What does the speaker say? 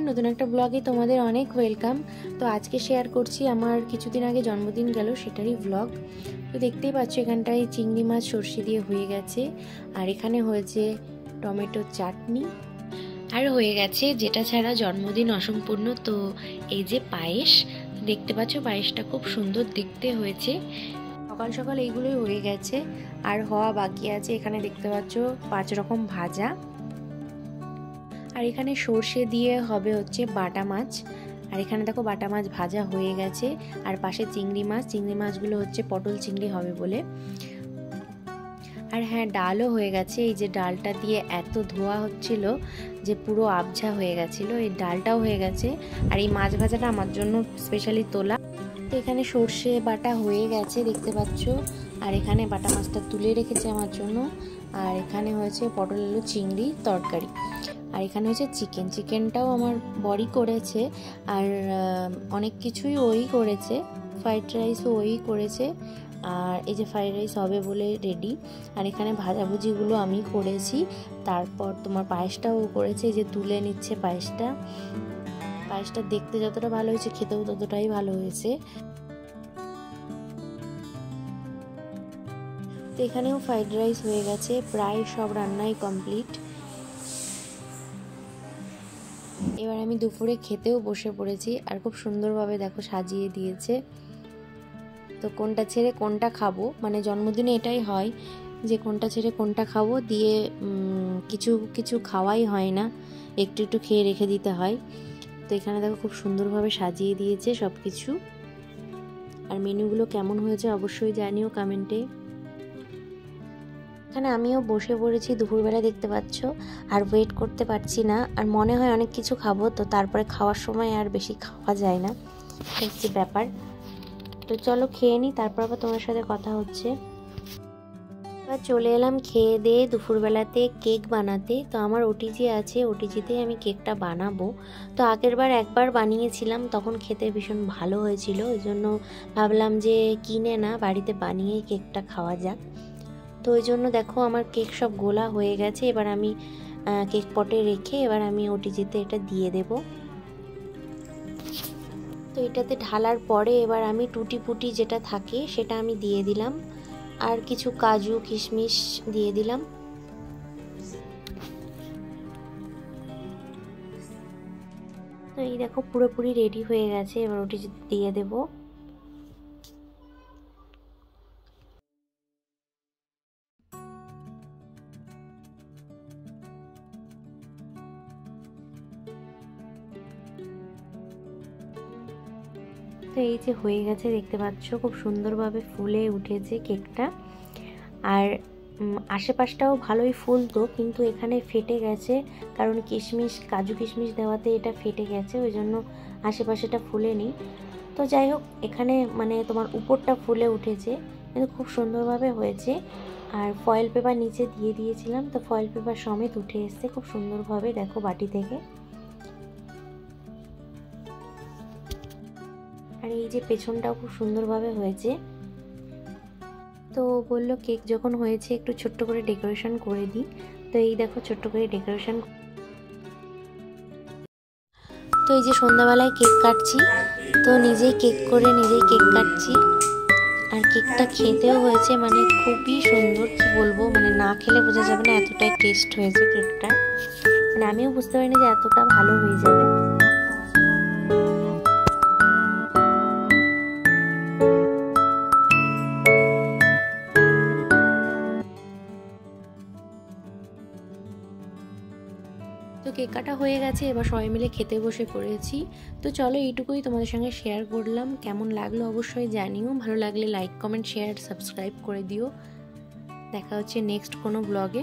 নতুন একটা ব্লগে তোমাদের অনেক ওয়েলকাম। তো আজকে শেয়ার করছি আমার কিছুদিন আগে জন্মদিন গেল সেটারই ব্লগ। তো দেখতেই পাচ্ছ এখানটায় চিংড়ি মাছ সর্ষে দিয়ে হয়ে গেছে, আর এখানে হয়েছে টমেটো চাটনি, আর হয়ে গেছে যেটা ছাড়া জন্মদিন অসম্পূর্ণ। তো এই যে পায়েস দেখতে পাচ্ছ, পায়েসটা খুব সুন্দর দেখতে হয়েছে। সকাল সকাল এইগুলোই হয়ে গেছে, আর হওয়া বাকি আছে। এখানে দেখতে পাচ্ছ 5 রকম ভাজা, আর এখানে সর্ষে দিয়ে হবে হচ্ছে বাটা মাছ। আর এখানে দেখো বাটা মাছ ভাজা হয়ে গেছে, আর পাশে চিংড়ি মাছগুলো হচ্ছে পটল চিংড়ি হবে বলে। আর হ্যাঁ, ডালও হয়ে গেছে। এই যে ডালটা দিয়ে এত ধোয়া হচ্ছিল যে পুরো আবঝা হয়ে গেছিল, এই ডালটাও হয়ে গেছে। আর এই মাছ ভাজাটা আমার জন্য স্পেশালি তোলা। তো এখানে সর্ষে বাটা হয়ে গেছে দেখতে পাচ্ছ, আর এখানে বাটা মাছটা তুলে রেখেছে আমার জন্য। আর এখানে হয়েছে পটল আলু চিংড়ি তরকারি, আর এখানে হয়েছে চিকেনটাও আমার বড়ি করেছে। আর অনেক কিছুই ওই করেছে, ফ্রাইড রাইসও ওই করেছে। আর এই যে ফ্রাইড রাইস হবে বলে রেডি। আর এখানে ভাজাভুজিগুলো আমি করেছি। তারপর তোমার পায়েসটাও করেছে, এই যে তুলে নিচ্ছে পায়েসটা দেখতে যতটা ভালো হয়েছে খেতেও ততটাই ভালো হয়েছে। তো এখানেও ফ্রাইড রাইস হয়ে গেছে, প্রায় সব রান্নাই কমপ্লিট। এবার আমি দুপুরে খেতেও বসে পড়েছি, আর খুব সুন্দরভাবে দেখো সাজিয়ে দিয়েছে। তো কোনটা ছেড়ে কোনটা খাবো, মানে জন্মদিনে এটাই হয় যে কোনটা ছেড়ে কোনটা খাবো, দিয়ে কিছু কিছু খাওয়াই হয় না, একটু একটু খেয়ে রেখে দিতে হয়। তো এখানে দেখো খুব সুন্দরভাবে সাজিয়ে দিয়েছে সব কিছু। আর মেনুগুলো কেমন হয়েছে অবশ্যই জানিও কমেন্টে। এখানে আমিও বসে পড়েছি দুপুরবেলা দেখতে পাচ্ছ, আর ওয়েট করতে পারছি না। আর মনে হয় অনেক কিছু খাবো, তো তারপরে খাওয়ার সময় আর বেশি খাওয়া যায় না, হচ্ছে ব্যাপার। তো চলো খেয়ে নিই, তারপর আবার তোমার সাথে কথা হচ্ছে। এবার চলে এলাম খেয়ে দিয়ে দুপুরবেলাতে কেক বানাতে। তো আমার ওটিজি আছে, ওটিজিতে আমি কেকটা বানাবো। তো আগের বার একবার বানিয়েছিলাম, তখন খেতে ভীষণ ভালো হয়েছিল, ওই জন্য ভাবলাম যে কিনে না, বাড়িতে বানিয়ে কেকটা খাওয়া যাক। তো ওই জন্য দেখো আমার কেক সব গোলা হয়ে গেছে। এবার আমি কেক পটে রেখে এবার আমি ওটিজিতে এটা দিয়ে দেব। তো এটাতে ঢালার পরে এবার আমি টুটি ফুটি যেটা থাকে সেটা আমি দিয়ে দিলাম, আর কিছু কাজু কিশমিশ দিয়ে দিলাম। তো এই দেখো পুরোপুরি রেডি হয়ে গেছে, এবার ওটিজিতে দিয়ে দেবো। তো এই যে হয়ে গেছে দেখতে পাচ্ছ, খুব সুন্দরভাবে ফুলে উঠেছে কেকটা। আর আশেপাশটাও ভালোই ফুলতো, কিন্তু এখানে ফেটে গেছে, কারণ কাজু কিশমিশ দেওয়াতে এটা ফেটে গেছে, ওই জন্য আশেপাশেটা ফুলেনি। তো যাই হোক, এখানে মানে তোমার উপরটা ফুলে উঠেছে, কিন্তু খুব সুন্দরভাবে হয়েছে। আর ফয়েল পেপার নিচে দিয়ে দিয়েছিলাম, তো ফয়েল পেপার সমেত উঠে এসছে খুব সুন্দরভাবে দেখো বাটি থেকে। আর এই যে পেছনটাও খুব সুন্দরভাবে হয়েছে। তো বললো কেক যখন হয়েছে একটু ছোট্ট করে ডেকোরেশন করে দিই। তো এই দেখো ছোট্ট করে ডেকোরেশন। তো এই যে সন্ধ্যাবেলায় কেক কাটছি, তো নিজেই কেক করে নিজেই কেক কাটছি। আর কেকটা খেতেও হয়েছে মানে খুবই সুন্দর, কি বলবো, মানে না খেলে বোঝা যাবে না এতটাই টেস্ট হয়েছে কেকটা। মানে আমিও বুঝতে পারিনি যে এতটা ভালো হয়ে যাবে। তো কেক কাটা হয়ে গেছে, এবার সবাই মিলে খেতে বসে পড়েছি। তো চলো এইটুকুই তোমাদের সঙ্গে শেয়ার করলাম। কেমন লাগলো অবশ্যই জানিও, ভালো লাগলে লাইক কমেন্ট শেয়ার সাবস্ক্রাইব করে দিও। দেখা হচ্ছে নেক্সট কোনো ব্লগে।